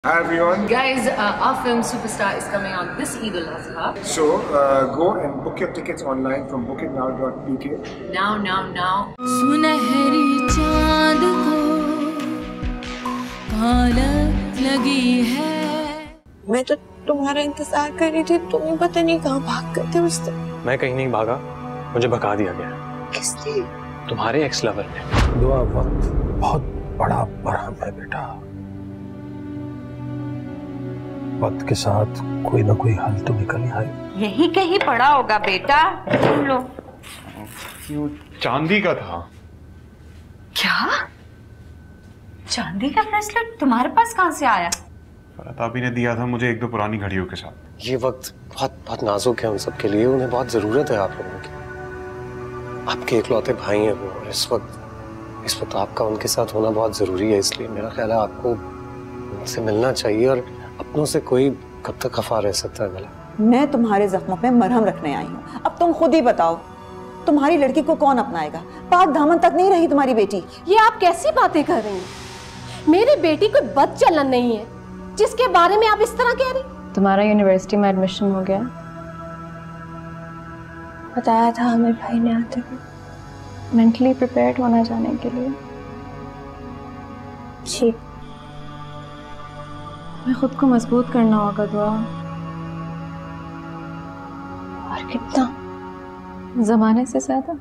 Hi everyone. Guys, our film Superstar is coming on this Eid al-Adha. So go and book your tickets online from bookitnow.pk. Now. सुनहरी चांद को कालक लगी है। मैं तो तुम्हारा इंतजार कर रही थी, तुम पता नहीं कहाँ भाग गए थे उस दिन। मैं कहीं नहीं भागा, मुझे भगा दिया गया। किसने? तुम्हारे एक्स लवर ने। दुआ वक्त बहुत बड़ा मरहम है बेटा। वक्त के साथ कोई ना कोई हल तो निकल ही आए। यही कहीं पड़ा होगा बेटा, सुन लो। क्यों? चांदी का था। क्या? चांदी का ब्रेसलेट तुम्हारे पास कहाँ से आया? ताबी ने दिया था मुझे एक दो पुरानी घड़ियों के साथ। ये वक्त बहुत नाजुक है उन सब के लिए, उन्हें बहुत जरूरत है आप लोगों की। आपके इकलौते भाई हैं वो, इस वक्त आपका उनके साथ होना बहुत जरूरी है, इसलिए मेरा ख्याल है आपको उनसे मिलना चाहिए। और अपनों से कोई कब तक खफा रह सकता है भला? मैं तुम्हारे जख्मों पे मरहम रखने आई हूँ। अब तुम खुद ही बताओ, तुम्हारी लड़की को कौन अपनाएगा? पाक दामन तक नहीं रही तुम्हारी बेटी। ये आप कैसी बातें कर रही हैं? मेरी बेटी कोई बदचलन नहीं है जिसके बारे में आप इस तरह कह रही। तुम्हारा यूनिवर्सिटी में एडमिशन हो गया? बताया था हमें भाई ने आते हुए। मेंटली प्रिपेयर्ड होना जाने के लिए। जी। मैं खुद को मजबूत करना होगा दुआ। और कितना? जमाने से ज्यादा।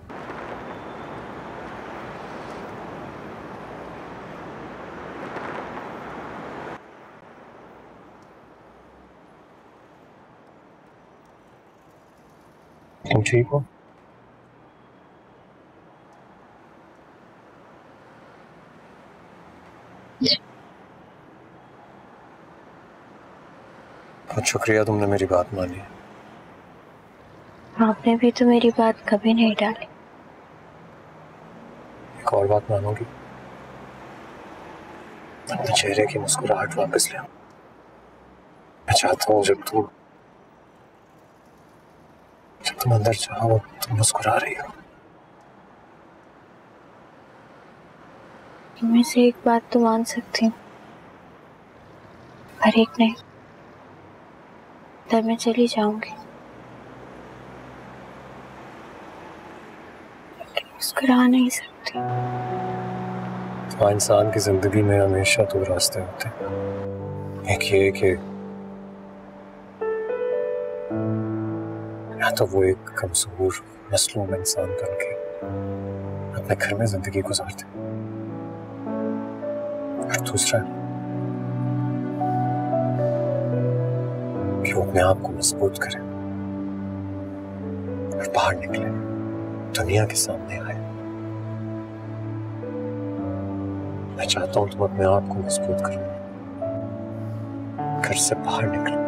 तुम ठीक हो? बहुत शुक्रिया, तुमने मेरी बात मानी। आपने भी तो मेरी बात कभी नहीं डाली। एक और बात मानोगी? अपने चेहरे की मुस्कुराहट वापस ले आओ। मैं चाहता हूँ जब तुम अंदर चाहो तुम मुस्कुरा रही हो। इनमें से एक बात तो मान सकती हूँ, पर एक नहीं। तब मैं चली जाऊंगी, लेकिन मुस्कुरा नहीं सकती। तो इंसान की जिंदगी में हमेशा दो रास्ते होते हैं। एक ये कि या तो वो एक कमजोर मसलूम इंसान करके अपने घर में जिंदगी गुजारते, और दूसरा कि वो अपने आप को मजबूत करे और बाहर निकले, दुनिया के सामने आए। मैं चाहता हूं तुम अपने आप को मजबूत करो, घर से बाहर निकलो,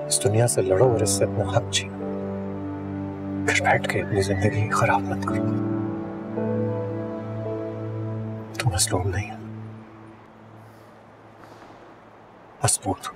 इस दुनिया से लड़ो और इससे अपना हक छीनो। घर बैठ के अपनी जिंदगी खराब मत करो। तुम मजलूम नहीं हो, मजबूत हो।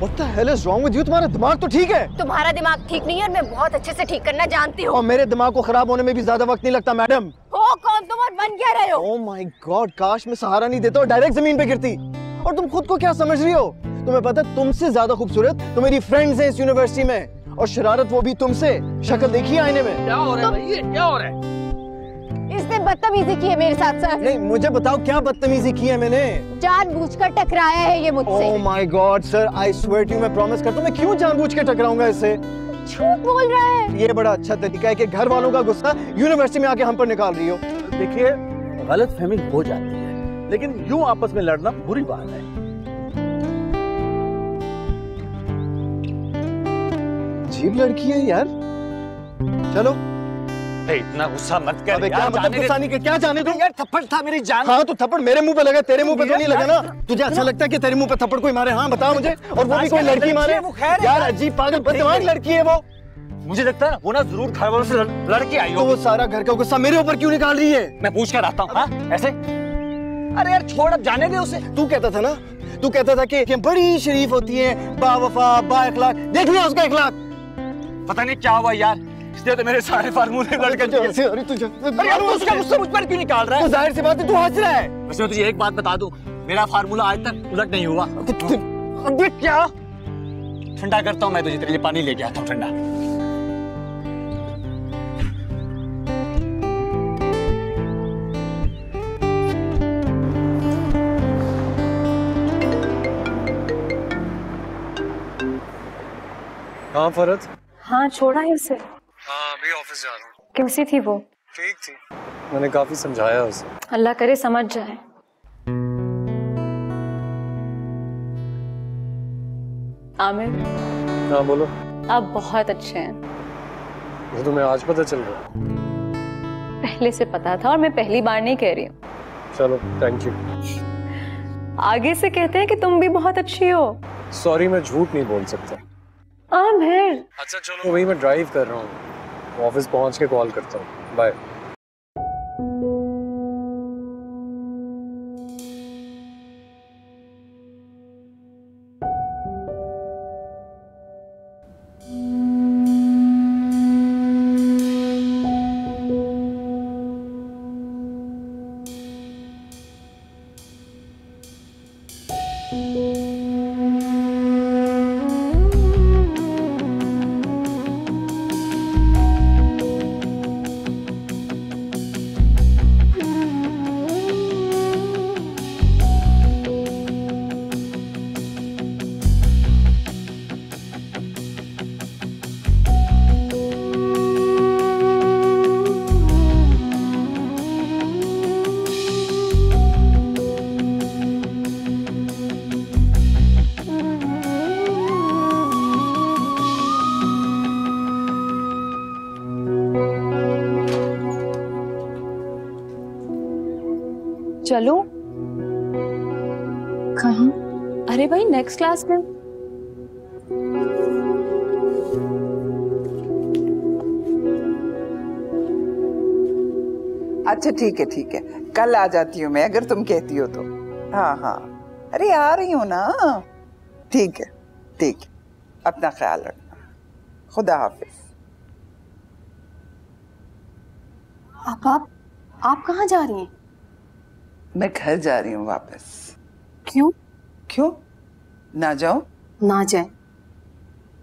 What the hell is wrong with you? तुम्हारा दिमाग तो ठीक है? तुम्हारा दिमाग ठीक नहीं है और मैं बहुत अच्छे से ठीक करना जानती हूँ। और मेरे दिमाग को खराब होने में भी ज्यादा वक्त नहीं लगता मैडम। हो कौन तुम और बन क्या रहे हो? Oh my God, काश मैं सहारा नहीं देता और डायरेक्ट जमीन पे गिरती। और तुम खुद को क्या समझ रही हो? तुम्हें पता है तुमसे ज्यादा खूबसूरत तो मेरी फ्रेंड्स हैं इस यूनिवर्सिटी में, और शरारत वो भी तुमसे। शक्ल देखी आईने में? क्या हो रहा है भाई? ये क्या हो रहा है? इसने बदतमीजी की है मेरे साथ सर। नहीं, मुझे बताओ क्या बदतमीजी की है मैंने? जानबूझकर टकराया है ये मुझसे। Oh my god sir, I swear to you, मैं प्रॉमिस करता हूँ मैं क्यों जानबूझ के टकराऊंगा इससे? झूठ बोल रहा है। ये बड़ा अच्छा तरीका है कि घर वालों का गुस्सा यूनिवर्सिटी में आके हम पर निकाल रही हो। देखिए, गलतफहमी हो जाती है, लेकिन यूं आपस में लड़ना बुरी बात है। अजीब लड़की है यार। चलो इतना गुस्सा मत कर यार। क्या मतलब गुस्सा नहीं? क्या जाने दो यार, थप्पड़ था मेरी जान। हाँ तो थप्पड़ मेरे मुंह पे लगा, तेरे मुंह पे तो नहीं लगा ना। तुझे अच्छा लगता है कि तेरे मुंह पे थप्पड़ कोई मारे? हाँ बता मुझे। और वो भी कोई लड़की मारे? यार अजीब पागल बददिमाग लड़की है वो। मुझे लगता है वो ना जरूर घर वालों से लड़के आई हो। तो वो सारा घर का गुस्सा मेरे ऊपर क्यों निकाल रही है? मैं पूछ कर आता हूँ। हाँ ऐसे? अरे यार छोड़, अब जाने दे उसे। तू कहता था ना, तू कहता था कि बड़ी शरीफ होती है, बावफा, बाइखलाक। देख लिया उसका इखलाक। पता नहीं क्या हुआ यार, इसलिए तो मेरे सारे फार्मूले लड़के। अरे तुझे उसका गुस्सा मुझ पर क्यों निकाल रहा है? तो जाहिर सी बात है तू हंस रहा है। वैसे मैं तुझे एक बात बता दूं, मेरा फार्मूला आज तक उलट नहीं हुआ। अबे क्या? ठंडा करता हूँ मैं तुझे, तेरे लिए पानी लेके आता हूँ ठंडा। हाँ फरहत। हाँ छोड़ा है उसे। हाँ अभी ऑफिस जा रहा हूँ। कैसी थी वो? ठीक थी, मैंने काफी समझाया उसे। अल्लाह करे समझ जाए। आमिर। हाँ बोलो। आप बहुत अच्छे हैं। ये तुम्हें आज पता चल रहा? पहले से पता था और मैं पहली बार नहीं कह रही हूँ। चलो थैंक यू। आगे से कहते हैं कि तुम भी बहुत अच्छी हो। सॉरी मैं झूठ नहीं बोल सकता। आमिर। अच्छा चलो, वही मैं ड्राइव कर रहा हूँ, ऑफिस पहुँच के कॉल करता हूँ। बाय। चलो। कहाँ? अरे भाई नेक्स्ट क्लास में। अच्छा ठीक है, कल आ जाती हूँ मैं अगर तुम कहती हो तो। हाँ हाँ, अरे आ रही हूँ ना। ठीक है, अपना ख्याल रखना। खुदा हाफिज। आप कहाँ जा रही हैं? मैं घर जा रही हूँ वापस। क्यों? ना जाओ? ना जाए।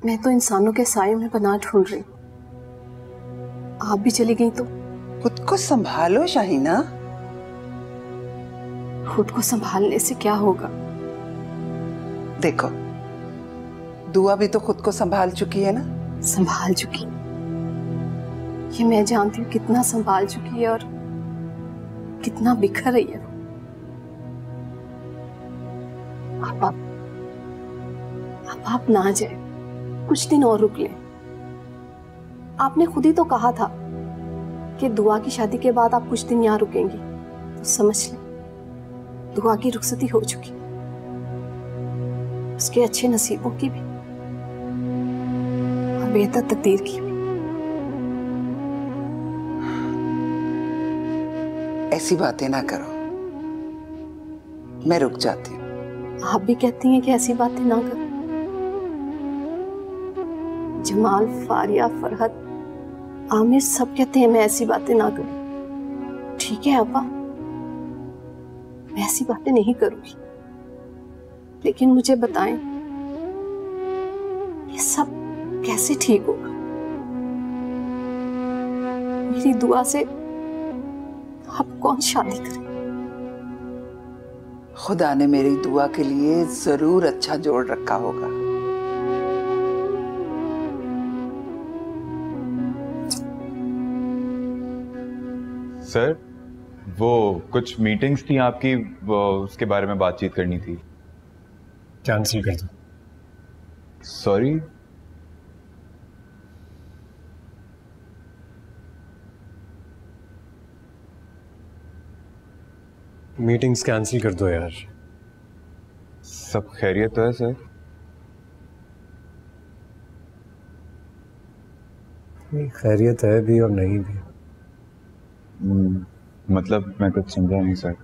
मैं तो इंसानों के सायों में पनाह ढूंढ रही। आप भी चली गई तो? खुद को संभालो शाहीना। खुद को संभालने से क्या होगा? देखो, दुआ भी तो खुद को संभाल चुकी है ना। संभाल चुकी, ये मैं जानती हूँ कितना संभाल चुकी है और कितना बिखर रही है। आप ना जाए, कुछ दिन और रुक लें। आपने खुद ही तो कहा था कि दुआ की शादी के बाद आप कुछ दिन यहाँ रुकेंगी, तो समझ लें दुआ की रुखसती हो चुकी, उसके अच्छे नसीबों की भी और बेहतर तकदीर की भी। ऐसी बातें ना करो, मैं रुक जाती हूँ। आप भी कहती हैं कि ऐसी बातें ना करो। जमाल, फारिया, फरहत, आमिर सब कहते हैं मैं ऐसी बातें ना करूं। ठीक है अब्बा, मैं ऐसी बातें नहीं करूंगी, लेकिन मुझे बताएं ये सब कैसे ठीक होगा? मेरी दुआ से अब कौन शादी करे? खुदा ने मेरी दुआ के लिए जरूर अच्छा जोड़ रखा होगा। सर, वो कुछ मीटिंग्स थी आपकी, वो उसके बारे में बातचीत करनी थी। कैंसिल कर दो। सॉरी। मीटिंग्स कैंसिल कर दो यार। सब खैरियत है सर? खैरियत है भी और नहीं भी। मतलब मैं कुछ समझा नहीं सर।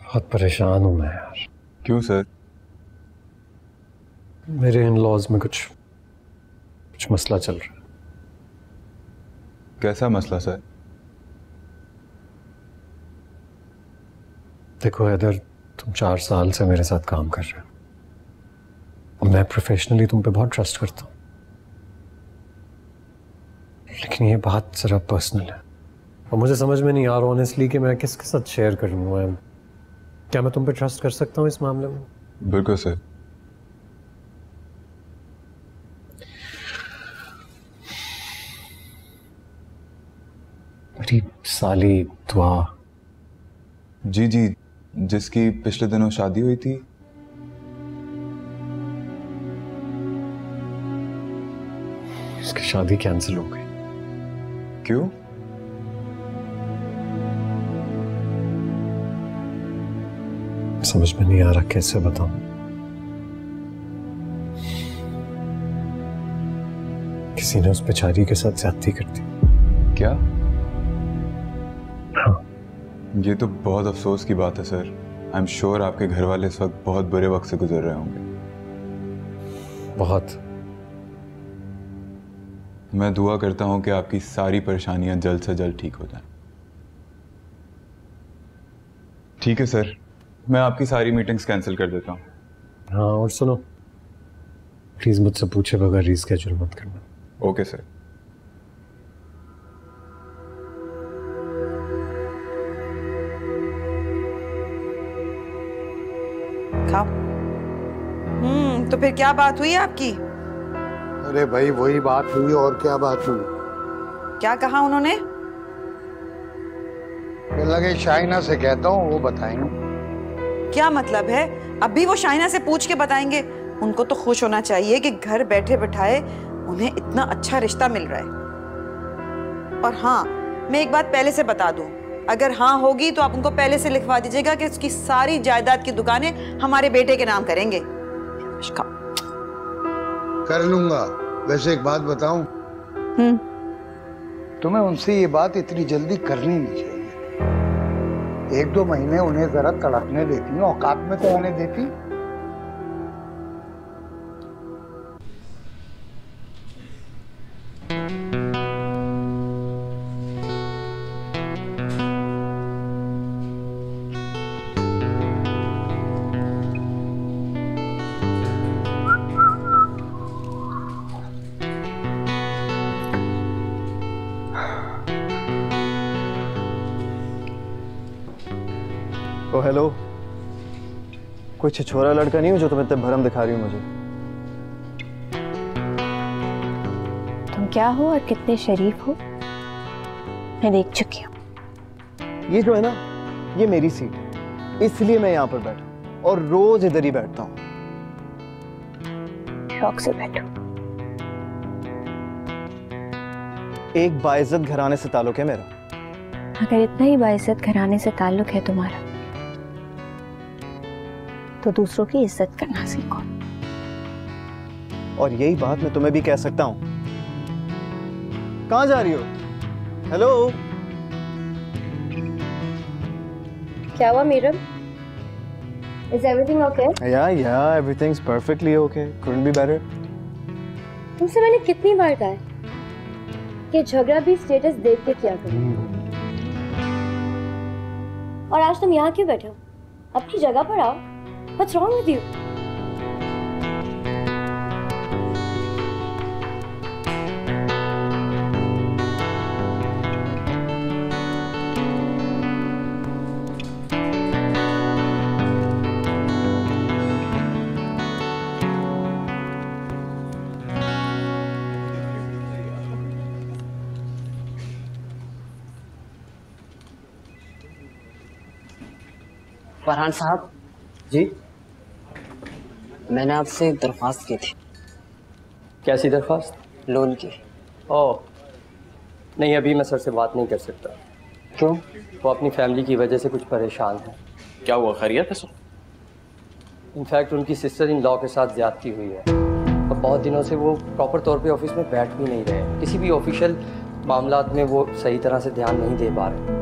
बहुत परेशान हूं मैं यार। क्यों सर? मेरे इन लॉज में कुछ मसला चल रहा है। कैसा मसला सर? देखो हैदर, तुम 4 साल से मेरे साथ काम कर रहे हो। मैं प्रोफेशनली तुम पे बहुत ट्रस्ट करता हूँ, लेकिन ये बात जरा पर्सनल है और मुझे समझ में नहीं आ रहा ऑनेस्टली कि मैं किसके साथ शेयर करूँ। क्या मैं तुम पे ट्रस्ट कर सकता हूँ इस मामले में? बिल्कुल सर। मेरी साली दुआ। जी जी, जिसकी पिछले दिनों शादी हुई थी। इसकी शादी कैंसिल हो गई। क्यों? समझ में नहीं आ रहा कैसे बताऊं। किसी ने उस बेचारी के साथ ज्यादती कर दी। क्या? हाँ। ये तो बहुत अफसोस की बात है सर। आई एम श्योर आपके घर वाले इस वक्त बहुत बुरे वक्त से गुजर रहे होंगे। बहुत। मैं दुआ करता हूं कि आपकी सारी परेशानियां जल्द से जल्द ठीक हो जाएं। ठीक है सर, मैं आपकी सारी मीटिंग्स कैंसिल कर देता हूं। हाँ, और सुनो, प्लीज मुझसे पूछे बगैर रीस्केड्यूल मत करना। Okay sir. खाओ। तो फिर क्या बात हुई आपकी? अरे भाई वही बात हुई, और क्या बात हुई? क्या कहा उन्होंने? लगे शाइना से कहता हूँ, वो बताएंगे। क्या मतलब है? अभी वो शाइना से पूछ के बताएंगे? उनको तो खुश होना चाहिए कि घर बैठे बैठाए उन्हें इतना अच्छा रिश्ता मिल रहा है। और हाँ, मैं एक बात पहले से बता दूं, अगर हाँ होगी तो आप उनको पहले से लिखवा दीजिएगा कि उसकी सारी जायदाद की दुकानें हमारे बेटे के नाम करेंगे। कर लूंगा। वैसे एक बात बताऊं, तुम्हें उनसे ये बात इतनी जल्दी करनी नहीं चाहिए। 1-2 महीने उन्हें जरा तड़पने देती, औकात में तो आने देती। ओ हेलो, कोई छिछोरा लड़का नहीं हो जो तुम इतने भरम दिखा रही हो मुझे? तुम क्या हो और कितने शरीफ हो मैं देख चुकी हूँ। ये जो है ना, ये मेरी सीट है, इसलिए मैं यहाँ पर बैठा और रोज इधर ही बैठता हूँ। शौक से बैठो। एक बाइज्जत घराने से ताल्लुक है मेरा। अगर इतना ही बाइज्जत घराने से ताल्लुक है तुम्हारा, तो दूसरों की इज्जत करना सीखो। और यही बात मैं तुम्हें भी कह सकता हूँ। कहाँ जा रही हो? हेलो। क्या हुआ मीरम? Is everything okay? Yeah, everything's perfectly okay. Couldn't be better. तुमसे मैंने कितनी बार कहा है कि झगड़ा भी स्टेटस देख के किया करो। और आज तुम यहाँ क्यों बैठे हो? अपनी जगह पर आओ। What's wrong with you? Farhan साहब जी, मैंने आपसे एक दरख्वास्त की थी। कैसी दरख्वास्त? लोन की। ओह नहीं, अभी मैं सर से बात नहीं कर सकता। क्यों? वो अपनी फैमिली की वजह से कुछ परेशान है। क्या हुआ, खैरियत है सर? इनफैक्ट उनकी सिस्टर इन लॉ के साथ ज्यादती हुई है और बहुत दिनों से वो प्रॉपर तौर पे ऑफिस में बैठ भी नहीं रहे। किसी भी ऑफिशियल मामलात में वो सही तरह से ध्यान नहीं दे पा रहे।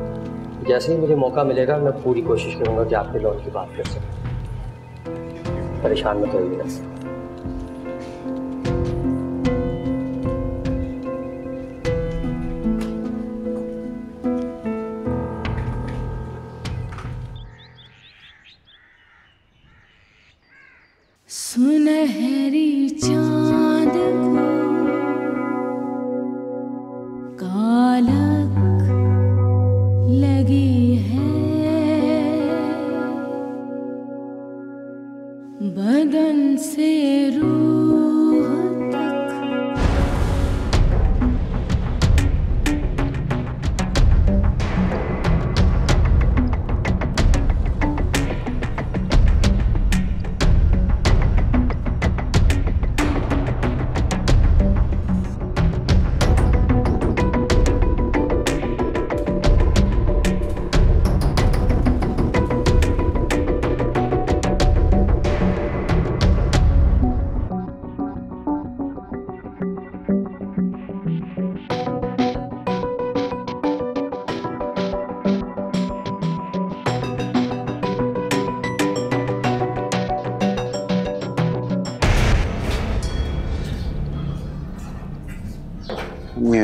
जैसे ही मुझे मौका मिलेगा मैं पूरी कोशिश करूँगा कि आपके लोन की बात कर सकूँ। परेशान मत होइएगा। सुनहरी चांद को कालक लगी है, बदन से रूह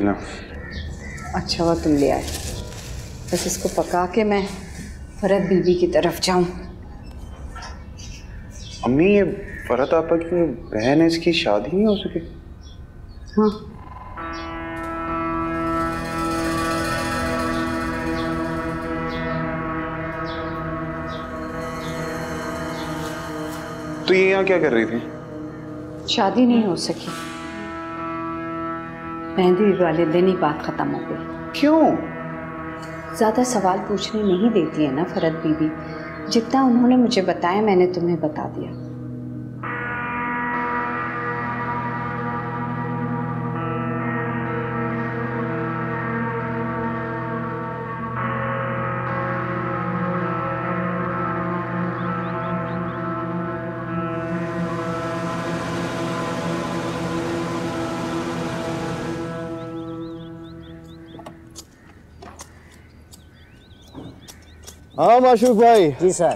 तक अच्छा हुआ तुम ले आए। बस इसको पका के मैं फरहत बीबी की तरफ जाऊं। अम्मी, ये फरहत आपा की बहन है, इसकी शादी नहीं हो सकी? हाँ। तो ये यहाँ क्या कर रही थी? शादी नहीं हो सकी, मेहंदी वाले दिन ही बात खत्म हो गई। क्यों? ज्यादा सवाल पूछने नहीं देती है ना फरहत बीबी। जितना उन्होंने मुझे बताया मैंने तुम्हें बता दिया। हाँ माशूक भाई। जी सर।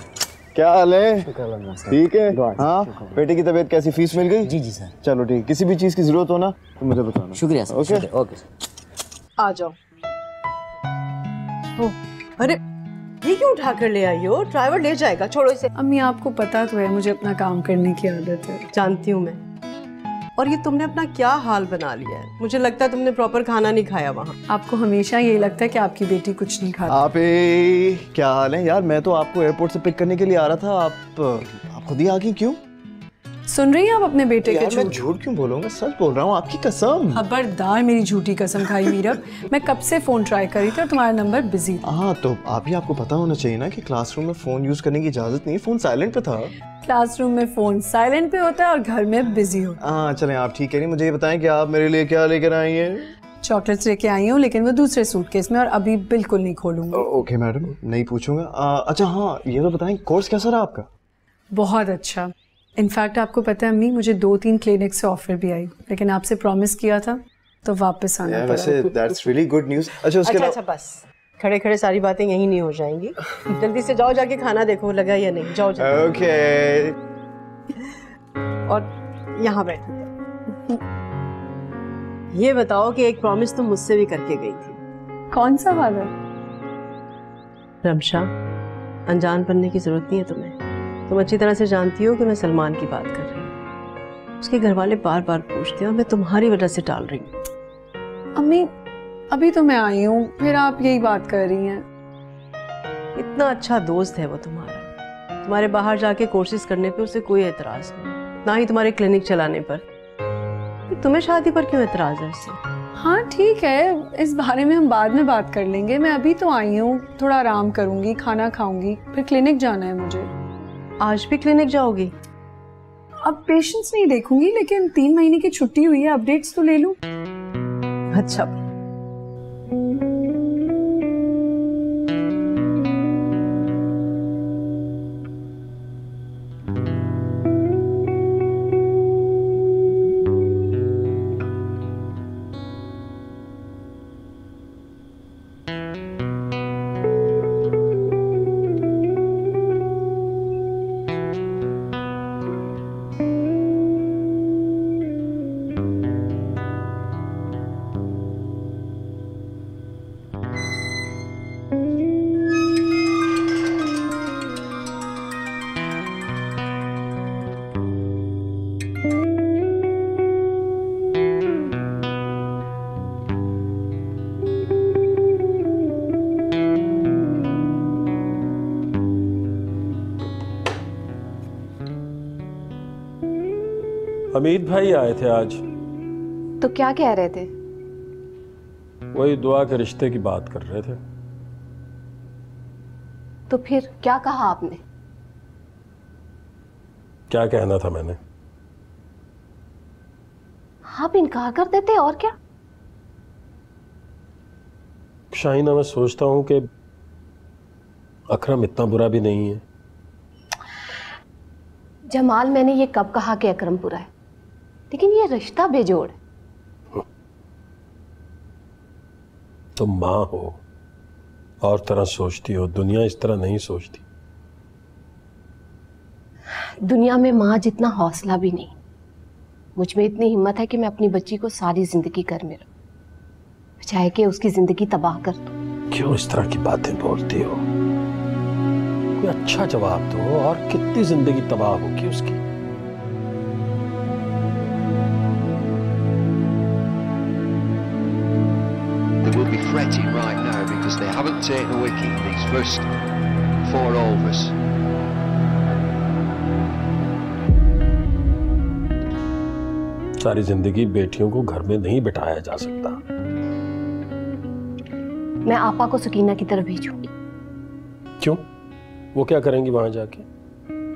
क्या हाल है? ठीक है। हाँ, बेटे की तबीयत कैसी? फीस मिल गई? जी जी सर। चलो ठीक, किसी भी चीज की जरूरत हो ना तो मुझे बताना। शुक्रिया सर। Okay okay sir. आ जाओ। ओ, अरे ये क्यों उठा कर ले आई हो? ड्राइवर ले जाएगा, छोड़ो इसे। अम्मी आपको पता तो है मुझे अपना काम करने की आदत है। जानती हूँ मैं। और ये तुमने अपना क्या हाल बना लिया है। मुझे लगता है तुमने प्रॉपर खाना नहीं खाया वहाँ। आपको हमेशा यही लगता है कि आपकी बेटी कुछ नहीं खाती। आप क्या हाल है यार? मैं तो आपको एयरपोर्ट से पिक करने के लिए आ रहा था, आप खुद ही आ गई। क्यों? सुन रही हैं आप अपने बेटे के झूठ? झूठ क्यों बोलूंगा, सच बोल रहा हूँ, आपकी कसम। खबरदार मेरी झूठी कसम खाई मीरब। मैं कब से फोन ट्राई करी थी और तुम्हारा नंबर बिजी था। हाँ तो आपको पता होना चाहिए ना कि क्लासरूम में फोन यूज करने की इजाजत नहीं है। फोन साइलेंट पे था। क्लासरूम में फोन साइलेंट पे होता है और घर में बिजी होता है। हाँ चलें, आप ठीक है। नहीं मुझे ये बताएं कि आप मेरे लिए क्या लेकर आई हैं? चॉकलेट्स लेके आई हूँ, लेकिन वो दूसरे सूटकेस में और अभी बिल्कुल नहीं खोलूंगी। ओके मैडम, नहीं पूछूंगा। अच्छा हाँ, ये तो बताएं कोर्स कैसा रहा आपका? बहुत अच्छा। इनफैक्ट आपको पता है अम्मी, मुझे 2-3 क्लिनिक से ऑफर भी आई, लेकिन आपसे प्रॉमिस किया था तो वापस आना पड़ा। वैसे दैट्स रियली गुड न्यूज़। अच्छा बस, खड़े खड़े सारी बातें यही नहीं हो जाएंगी। जल्दी से जाओ, जाके खाना देखो लगा या नहीं। जाओ जाओ। ओके। और यहाँ बैठो। ये बताओ कि एक प्रॉमिस तुम मुझसे भी करके गई थी। कौन सा वाला? रमशा, अनजान बनने की जरूरत नहीं है तुम्हें। तुम अच्छी तरह से जानती हो कि मैं सलमान की बात कर रही हूँ। उसके घर वाले बार बार पूछते हैं और मैं तुम्हारी वजह से टाल रही हूँ। अम्मी अभी तो मैं आई हूँ, फिर आप यही बात कर रही हैं। इतना अच्छा दोस्त है वो तुम्हारा। तुम्हारे बाहर जाके कोर्सेज करने पे उसे कोई एतराज नहीं, ना ही तुम्हारे क्लिनिक चलाने पर। तुम्हें शादी पर क्यों एतराज है उससे? हाँ ठीक है, इस बारे में हम बाद में बात कर लेंगे। मैं अभी तो आई हूँ, थोड़ा आराम करूंगी, खाना खाऊंगी, फिर क्लिनिक जाना है मुझे। आज भी क्लिनिक जाओगी? अब पेशेंट्स नहीं देखूंगी, लेकिन 3 महीने की छुट्टी हुई है, अपडेट्स तो ले लूं। अच्छा। हमीद भाई आए थे आज। तो क्या कह रहे थे? वही दुआ के रिश्ते की बात कर रहे थे। तो फिर क्या कहा आपने? क्या कहना था मैंने? आप इनकार कर देते और क्या? शाहीना, मैं सोचता हूं कि अकरम इतना बुरा भी नहीं है। जमाल, मैंने ये कब कहा कि अकरम बुरा है? लेकिन ये रिश्ता बेजोड़ है। तुम माँ हो, और तरह सोचती हो, दुनिया इस तरह नहीं सोचती। दुनिया में माँ जितना हौसला भी नहीं, मुझ में इतनी हिम्मत है कि मैं अपनी बच्ची को सारी जिंदगी घर में रखूं, चाहे कि उसकी जिंदगी तबाह कर दूं। क्यों इस तरह की बातें बोलती हो? कोई अच्छा जवाब दो। और कितनी जिंदगी तबाह होगी उसकी? They will be fretting right now because they haven't taken a wicket these first 4 overs. सारी जिंदगी बेटियों को घर में नहीं बिठाया जा सकता। मैं आपा को सकीना की तरफ भेजूंगी। क्यों? वो क्या करेंगी वहां जाके?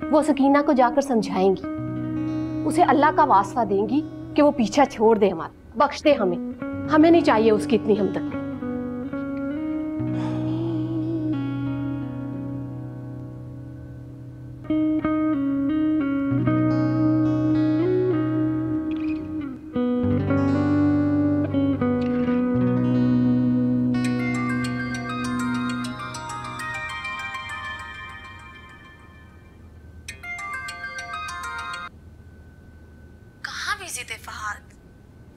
वो सकीना को जाकर समझाएंगी, उसे अल्लाह का वास्ता देंगी कि वो पीछा छोड़ दे हमारा, बख्श दे हमें। हमें नहीं चाहिए उसकी इतनी हमदर्दी।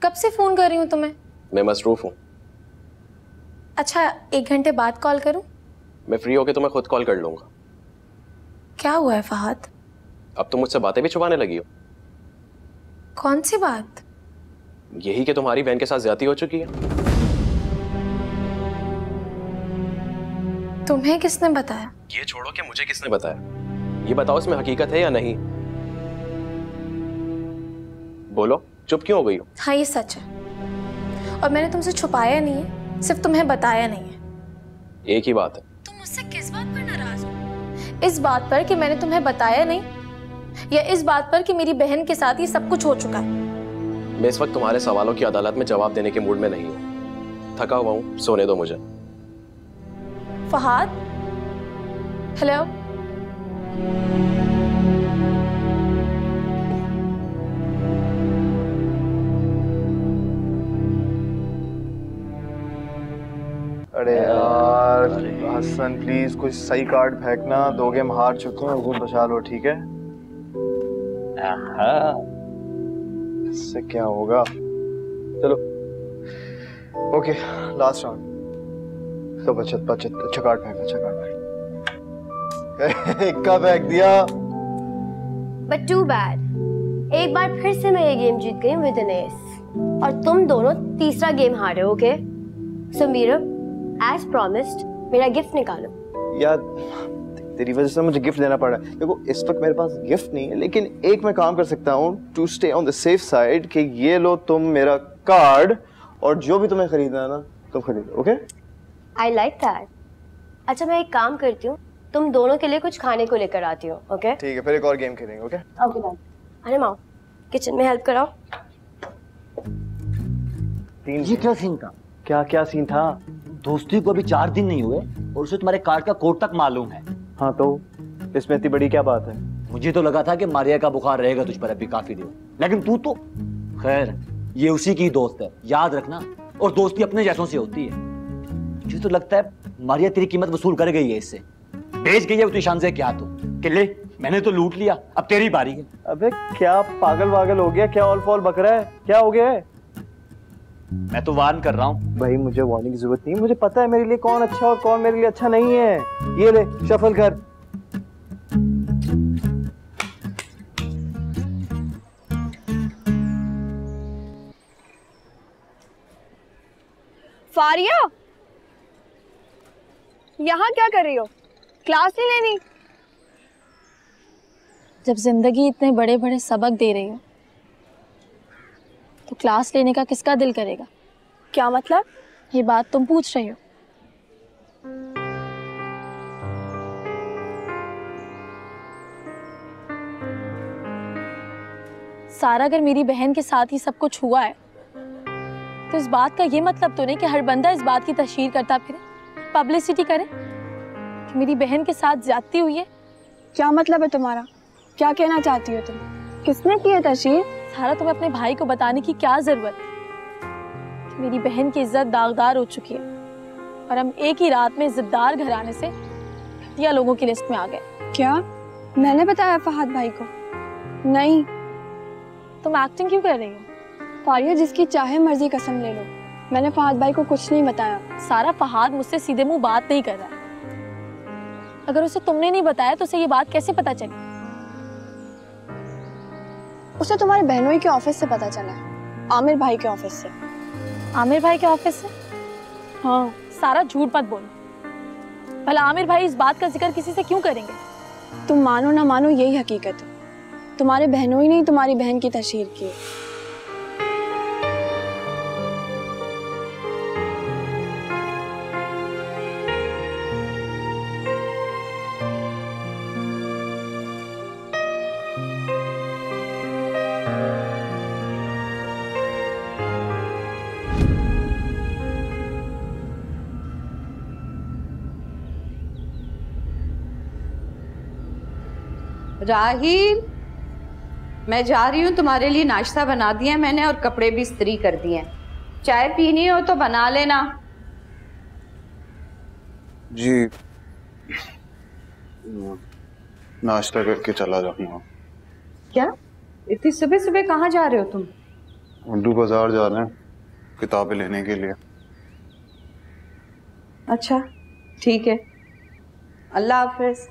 कब से फोन कर रही हूँ तुम्हें? मैं मसरूफ हूँ। अच्छा, 1 घंटे बाद कॉल करूँ? मैं फ्री होके तुम्हें खुद कॉल कर लूंगा। क्या हुआ है फहद? अब तुम मुझसे बातें भी छुपाने लगी हो। कौन सी बात? यही कि तुम्हारी बहन के साथ ज्यादती हो चुकी है। तुम्हें किसने बताया? ये छोड़ो कि मुझे किसने बताया, ये बताओ इसमें हकीकत है या नहीं। बोलो, चुप क्यों हो गई हो? हाँ, ये सच है और मैंने तुमसे छुपाया नहीं है, सिर्फ तुम्हें बताया नहीं है। एक ही बात है। तुम मुझसे किस बात पर नाराज हो? इस बात पर कि मैंने तुम्हें बताया नहीं, या इस बात पर कि मेरी बहन के साथ ये सब कुछ हो चुका है? मैं इस वक्त तुम्हारे सवालों की अदालत में जवाब देने के मूड में नहीं हूँ। थका हुआ हूँ, सोने दो मुझे। फहद, हेलो। अरे यार हसन, प्लीज कोई सही कार्ड फेंकना। 2 गेम हार चुके हैं, उसे बचा लो, ठीक है? इससे क्या होगा? चलो ओके, लास्ट राउंड। तो बचत अच्छा कार्ड फेंक, अच्छा कार्ड फेंक। इक्का फेंक दिया। बट टू बैड, एक बार फिर से मैं ये गेम जीत गई विद एन एस, और तुम दोनों तीसरा गेम हारे। Okay so Meera, as promised मेरा गिफ्ट निकालो। यार तेरी वजह से मुझे गिफ्ट देना पड़ा। देखो इस वक्त मेरे पास गिफ्ट नहीं है, लेकिन एक मैं काम कर सकता हूँ to stay on the safe side कि ये लो तुम मेरा कार्ड और जो भी तुम्हें खरीदना है ना तुम खरीदो, ओके? I like that. अच्छा मैं एक काम करती हूँ, तुम दोनों के लिए कुछ खाने को लेकर आती हूँ, ओके? ठीक है, फिर एक और गेम खेलेंगे, ओके? Okay done. अरे माओ, किचन में हेल्प कराओ। ये क्या सीन था? क्या सीन था? दोस्ती को अभी 4 दिन नहीं हुए और उसे तुम्हारे कार्ड का कोड तक मालूम है। हाँ तो इसमें इतनी बड़ी क्या बात है? मुझे तो लगा था कि मारिया का बुखार रहेगा तुझ पर अभी काफी दिन, लेकिन तू तो खैर ये उसी की दोस्त है, याद रखना। और दोस्ती अपने जैसों से होती है। मुझे तो लगता है मारिया तेरी कीमत वसूल कर गई है इससे, बेच गई है उस ईशान से। क्या तू कि ले मैंने तो लूट लिया, अब तेरी बारी है। अबे क्या पागल वागल हो गया? क्या ऑल फॉल बक रहा है? क्या हो गया है? मैं तो वार्न कर रहा हूँ। भाई मुझे वार्निंग की जरूरत नहीं, मुझे पता है मेरे लिए कौन अच्छा और कौन मेरे लिए अच्छा नहीं है। ये ले शफल कर। फारिया, यहाँ क्या कर रही हो? क्लास नहीं लेनी? जब जिंदगी इतने बड़े बड़े सबक दे रही हो तो क्लास लेने का किसका दिल करेगा? क्या मतलब? ये बात तुम पूछ रही हो? सारा अगर मेरी बहन के साथ ही सब कुछ हुआ है तो इस बात का ये मतलब तो नहीं कि हर बंदा इस बात की तशहीर करता फिरे, पब्लिसिटी करे कि मेरी बहन के साथ ज्यादती हुई है। क्या मतलब है तुम्हारा? क्या कहना चाहती हो तुम? किसने की है तशहीर? सारा तुम्हें अपने भाई को बताने की क्या जरूरत है कि मेरी बहन की इज्जत दागदार हो चुकी है और हम एक ही रात में इज्जतदार घराने से घटिया लोगों की लिस्ट में आ गए। क्या मैंने बताया फहद भाई को? नहीं। तुम एक्टिंग क्यों कर रही हो? फारिया, जिसकी चाहे मर्जी कसम ले लो, मैंने फहद भाई को कुछ नहीं बताया। सारा फहद मुझसे सीधे मुंह बात नहीं कर रहा है। अगर उसे तुमने नहीं बताया तो उसे ये बात कैसे पता चली? उसे तुम्हारे बहनोई के ऑफिस से पता चला है, आमिर भाई के ऑफिस से। आमिर भाई के ऑफिस से? हाँ। सारा झूठ मत बोलो। भला आमिर भाई इस बात का जिक्र किसी से क्यों करेंगे? तुम मानो ना मानो यही हकीकत है। तुम्हारे बहनोई नहीं तुम्हारी बहन की तशहीर की। राहिल, मैं जा रही हूँ, तुम्हारे लिए नाश्ता बना दिया है मैंने और कपड़े भी इस्त्री कर दिए हैं। चाय पीनी हो तो बना लेना। जी नाश्ता करके चला जाऊंगा। क्या इतनी सुबह सुबह कहाँ जा रहे हो तुम? उर्दू बाजार जा रहे हैं किताबें लेने के लिए। अच्छा ठीक है, अल्लाह हाफिज।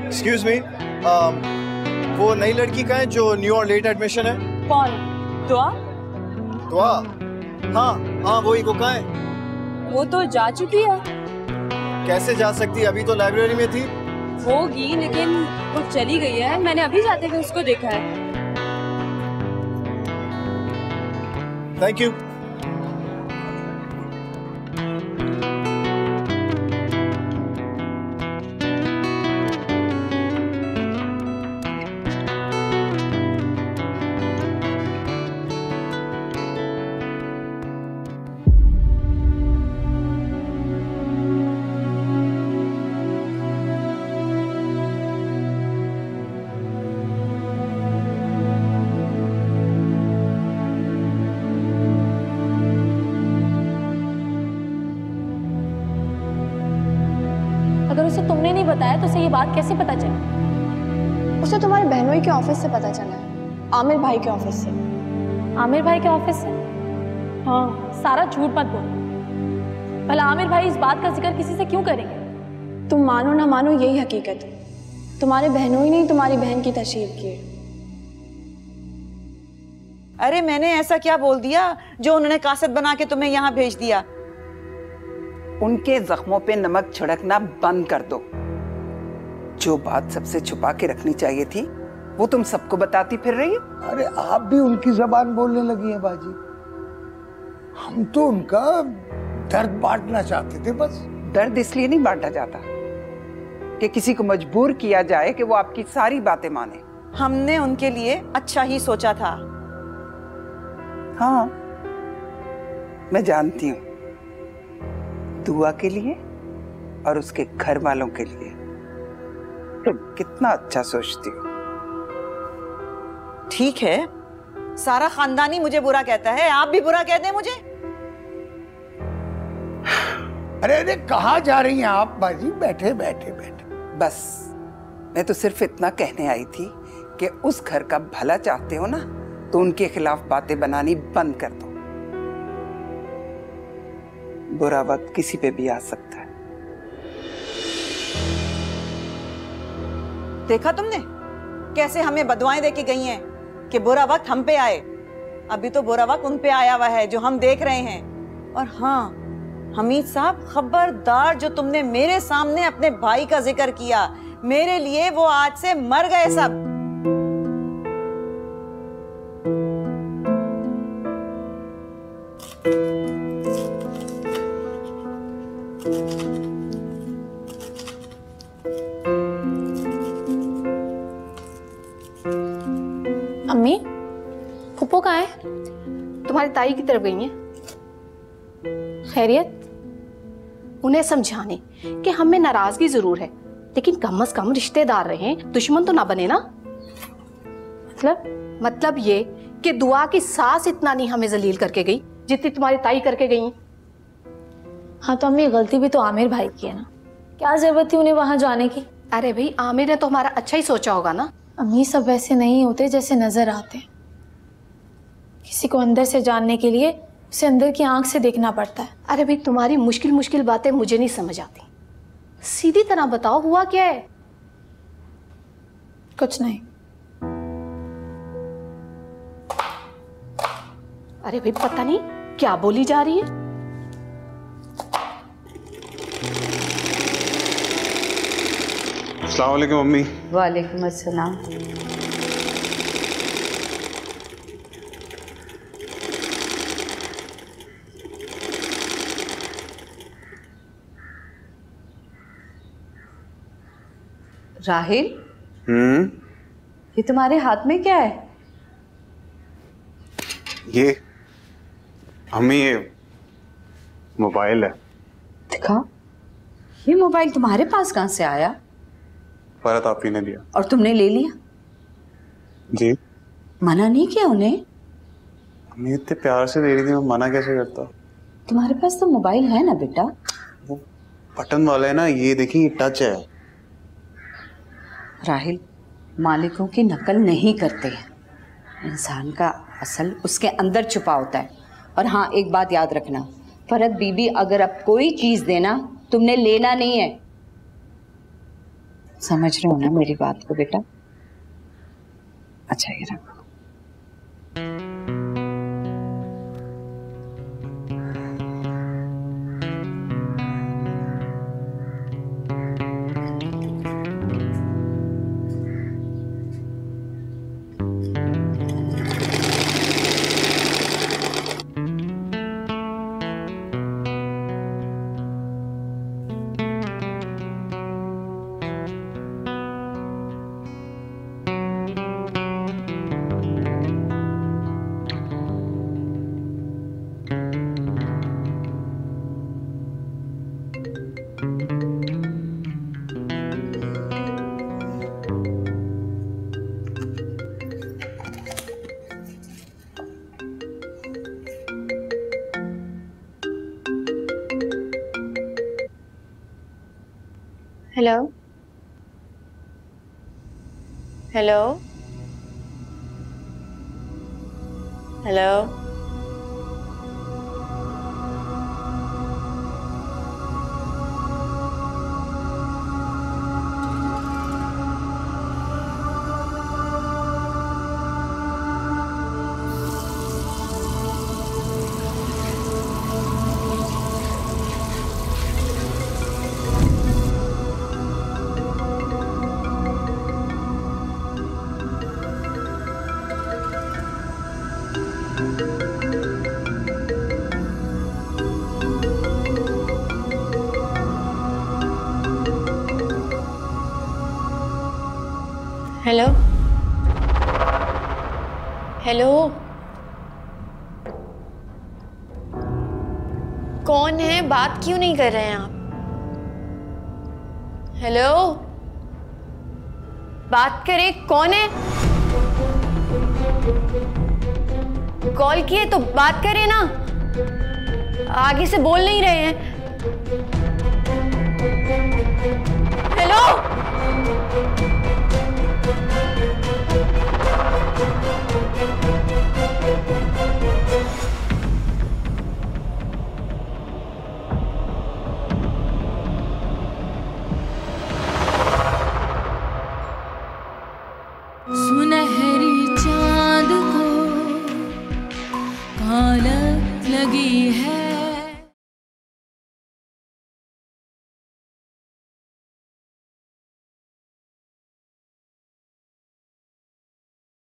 Excuse me. वो नई लड़की का है जो न्यू और लेट एडमिशन है? कौन? दुआ? दुआ? हाँ हाँ वही। वो कहाँ है? वो तो जा चुकी है। कैसे जा सकती है? अभी तो लाइब्रेरी में थी। होगी, लेकिन वो चली गई है। मैंने अभी जाते हुए उसको देखा है। Thank you. अगर उसे तुमने नहीं बताया तो उसे ये बात कैसे पता चली? उसे तुम्हारे बहनोई के ऑफिस से पता चला है, आमिर भाई के ऑफिस से। आमिर भाई के ऑफिस से? हाँ, सारा झूठ मत बोलो। भला आमिर भाई इस बात का जिक्र किसी से क्यों करेंगे? तुम मानो ना मानो यही हकीकत है। तुम्हारे बहनोई ने तुम्हारी बहन की तशरीफ की है। अरे मैंने ऐसा क्या बोल दिया जो उन्होंने कासद बना के तुम्हें यहाँ भेज दिया? उनके जख्मों पे नमक छिड़कना बंद कर दो। जो बात सबसे छुपा के रखनी चाहिए थी वो तुम सबको बताती फिर रही हो। अरे आप भी उनकी जबान बोलने लगी है बाजी। हम तो उनका दर्द बांटना चाहते थे बस। दर्द इसलिए नहीं बांटा जाता कि किसी को मजबूर किया जाए कि वो आपकी सारी बातें माने। हमने उनके लिए अच्छा ही सोचा था। हाँ मैं जानती हूँ, दुआ के लिए और उसके घर वालों के लिए तुम कितना अच्छा सोचती हो। ठीक है, सारा खानदानी मुझे बुरा कहता है, आप भी बुरा कहते हैं मुझे। अरे अरे कहाँ जा रही हैं आप बाजी? बैठे बैठे बैठे। बस मैं तो सिर्फ इतना कहने आई थी कि उस घर का भला चाहते हो ना तो उनके खिलाफ बातें बनानी बंद कर दो। बुरा वक्त किसी पे भी आ सकता है। देखा तुमने कैसे हमें बदुआएं देके गई हैं कि बुरा वक्त हम पे आए। अभी तो बुरा वक्त उन पे आया हुआ है जो हम देख रहे हैं। और हाँ हमीद साहब, खबरदार, जो तुमने मेरे सामने अपने भाई का जिक्र किया, मेरे लिए वो आज से मर गए सब। अम्मी, फुप्पो कहाँ है? तुम्हारी ताई की तरफ गई हैं। खैरियत? उन्हें समझाने कि हमें नाराजगी जरूर है, लेकिन कम से कम रिश्तेदार रहे, दुश्मन तो ना बने ना। मतलब ये कि दुआ की सास इतना नहीं हमें जलील करके गई जितनी तुम्हारी ताई करके गई। हाँ तो अम्मी, गलती भी तो आमिर भाई की है ना। क्या जरूरत थी उन्हें वहां जाने की? अरे भाई, आमिर ने तो हमारा अच्छा ही सोचा होगा ना। अम्मी, सब वैसे नहीं होते जैसे नजर आते। किसी को अंदर से जानने के लिए उसे अंदर की आंख से देखना पड़ता है। अरे भाई, तुम्हारी मुश्किल मुश्किल बातें मुझे नहीं समझ आती। सीधी तरह बताओ, हुआ क्या है? कुछ नहीं। अरे भाई, पता नहीं क्या बोली जा रही है। अस्सलाम वालेकुम मम्मी। वालेकुम अस्सलाम। राहिल, ये तुम्हारे हाथ में क्या है? ये मम्मी, ये मोबाइल है। दिखाओ। ये मोबाइल तुम्हारे पास कहाँ से आया? फरहत आप ही ने दिया। और तुमने ले लिया? जी। मना नहीं किया उन्हें? मम्मी इतने प्यार से दे रही थी, मैं मना कैसे करता? तुम्हारे पास तो मोबाइल है ना बेटा। वो बटन वाला है ना, ये देखिए टच है। राहिल, मालिकों की नकल नहीं करते हैं। इंसान का असल उसके अंदर छुपा होता है। और हाँ, एक बात याद रखना, फरहत बीबी अगर अब कोई चीज देना, तुमने लेना नहीं है। समझ रहे हो ना मेरी बात को बेटा? अच्छा ये रखो। Hello hello hello hello hello कौन है? बात क्यों नहीं कर रहे हैं आप? हेलो बात करें, कौन है? कॉल किए तो बात करें ना, आगे से बोल नहीं रहे हैं। हेलो सुनहरी चांद को कालक लगी है